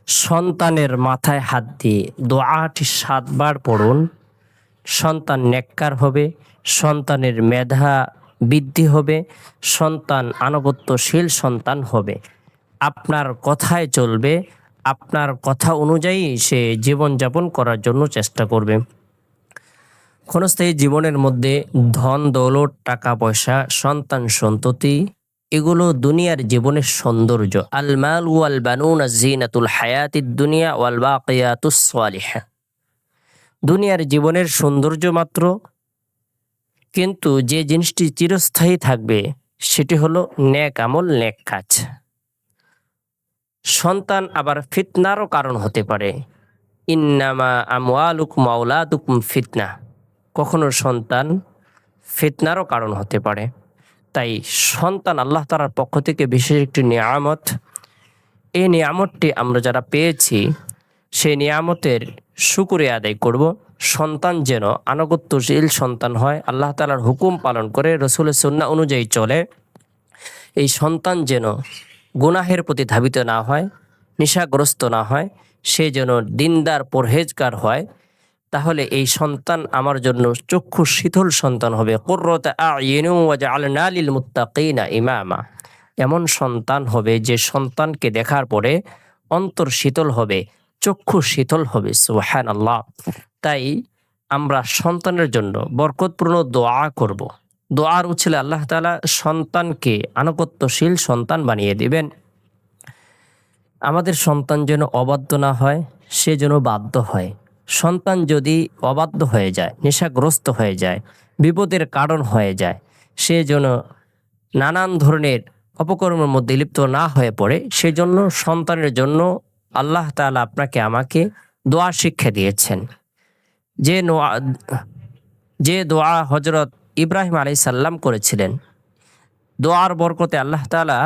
সন্তানের মাথায় হাত দিয়ে দোয়াটি 7 বার পড়ুন। সন্তান নেককার হবে, সন্তানের মেধা বৃদ্ধি হবে, সন্তান আনুগত্যশীল সন্তান হবে। আপনার কথায় চলবে, আপনার কথা অনুযায়ী সে জীবনযাপন করার জন্য চেষ্টা করবে। ক্ষণস্থায়ী জীবনের মধ্যে ধন দৌলত, টাকা পয়সা, সন্তান সন্ততি, এগুলো দুনিয়ার জীবনের সৌন্দর্য। আল মাল ওয়াল বানুনা জিনাতুল হায়াতিদ দুনিয়া ওয়াল বাকিয়াতুস সালিহা। দুনিয়ার জীবনের সৌন্দর্য মাত্র, কিন্তু যে জিনিসটি চিরস্থায়ী থাকবে সেটি হলো নেক আমল, নেক কাজ। সন্তান আবার ফিতনারও কারণ হতে পারে। ইন্নামা আমওয়ালুকুম আওলাদুকুম ফিতনা। কখনো সন্তান ফিতনারও কারণ হতে পারে। তাই সন্তান আল্লাহ তাআলার পক্ষ থেকে বিশেষ একটি নিয়ামত। এই নিয়ামতটি আমরা যারা পেয়েছি সেই নিয়ামতের শুকরিয়া আদায় করব। সন্তান যেন আনুগত্যশীল সন্তান হয়, আল্লাহ তাআলার হুকুম পালন করে, রাসূলের সুন্নাহ অনুযায়ী চলে। এই সন্তান যেন গুনাহের প্রতি ধাবিত না হয়, নেশাগ্রস্ত না হয়, সে যেন দিনদার পরহেজগার হয়। তাহলে এই সন্তান আমার জন্য চক্ষু শীতল সন্তান হবে। কুররাতু আ'ইউনি ওয়াজআলনা লিল মুত্তাকিনা ইমামা। এমন সন্তান হবে যে সন্তানকে দেখার পরে অন্তর শীতল হবে, চক্ষু শীতল হবে। সুবহানাল্লাহ। তাই আমরা সন্তানের জন্য বরকতপূর্ণ দোয়া করব। দোয়ার উছিলে আল্লাহ তাআলা সন্তানকে আনুগত্যশীল সন্তান বানিয়ে দিবেন। আমাদের সন্তান যেন অবাধ্য না হয়, সে যেন বাধ্য হয়। সন্তান যদি অবাধ্য হয়ে যায়, নেশাগ্রস্ত হয়ে যায়, বিপদের কারণ হয়ে যায়, সে যেন নানান ধরনের অপকর্মের মধ্যে লিপ্ত না হয়ে পড়ে, সেজন্য সন্তানের জন্য আল্লাহ তাআলা আপনাকে আমাকে দোয়া শিক্ষা দিয়েছেন। যে দোয়া হযরত ইব্রাহিম আলাইহিস সালাম করেছিলেন, দোয়ার বরকতে আল্লাহ তাআলা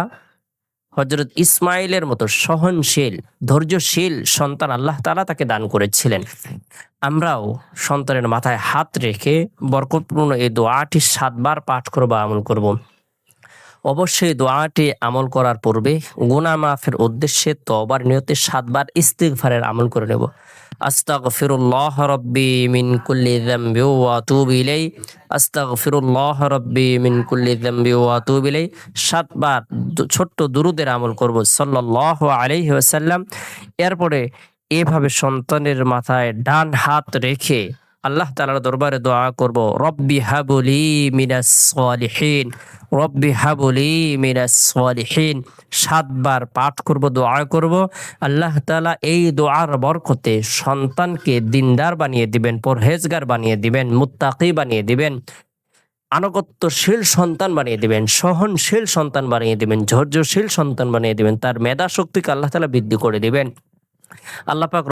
হযরত ইসমাইলের মতো সহনশীল, ধৈর্যশীল সন্তান আল্লাহ তাআলা তাকে দান করেছিলেন। আমরাও সন্তানের মাথায় হাত রেখে বরকতপূর্ণ এই দোয়াটি 7 বার পাঠ করব, আমল করব। অবশ্যই দোয়াটি আমল করার পূর্বে গুনাহ মাফের উদ্দেশ্যে তওবার নিয়তে 7 বার ইস্তিগফারের আমল করে নেব। আস্তাগফিরুল্লাহ রাব্বি মিন কুল্লি যামবি ওয়া আতুবু ইলাইহি, আস্তাগফিরুল্লাহ রাব্বি মিন কুল্লি যামবি ওয়া আতুবু ইলাইহি। 7 বার ছোট্ট দুরূদের আমল করব সাল্লাল্লাহু আলাইহি ওয়াসাল্লাম। এরপরে এভাবে সন্তানের মাথায় ডান হাত রেখে আল্লাহ তাআলার দরবারে দোয়া করব, রব্বি হাবলি মিনাস সালিহিন, রব্বি হাবলি মিনাস সালিহিন। 7 বার পাঠ করব, দোয়া করব। আল্লাহ তাআলা এই দোয়ার বরকতে সন্তানকে দিনদার বানিয়ে দিবেন, পরহেজগার বানিয়ে দিবেন, মুত্তাকি বানিয়ে দিবেন, আনুগত্যশীল সন্তান বানিয়ে দিবেন, সহনশীল সন্তান বানিয়ে দিবেন, ধৈর্যশীল সন্তান বানিয়ে দিবেন। তার মেধা শক্তিকে আল্লাহ তাআলা বৃদ্ধি করে দিবেন। আল্লাহ পাক